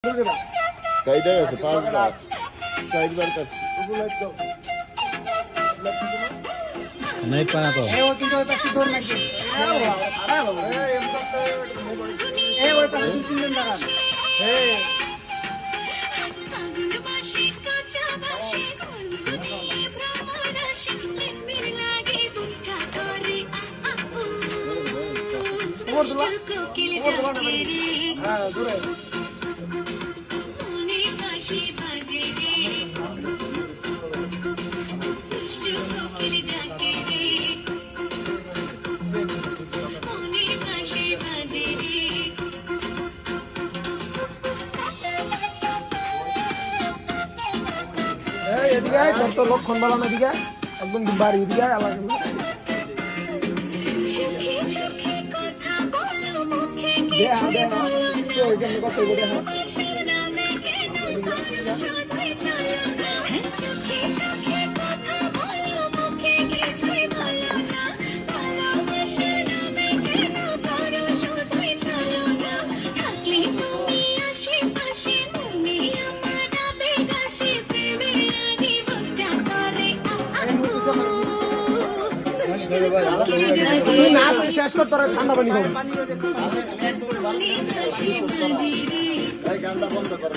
কয়টা গেছে? 5 গাছ 4বার কাছে नहीं पाना तो এদিকে কত লক্ষণ বালানো এদিকে একদম বাড়ি এদিকে আলাদা তুমি নাচ শেষ কর তোর ঠান্ডা পানি খাবো গানটা বন্ধ কর।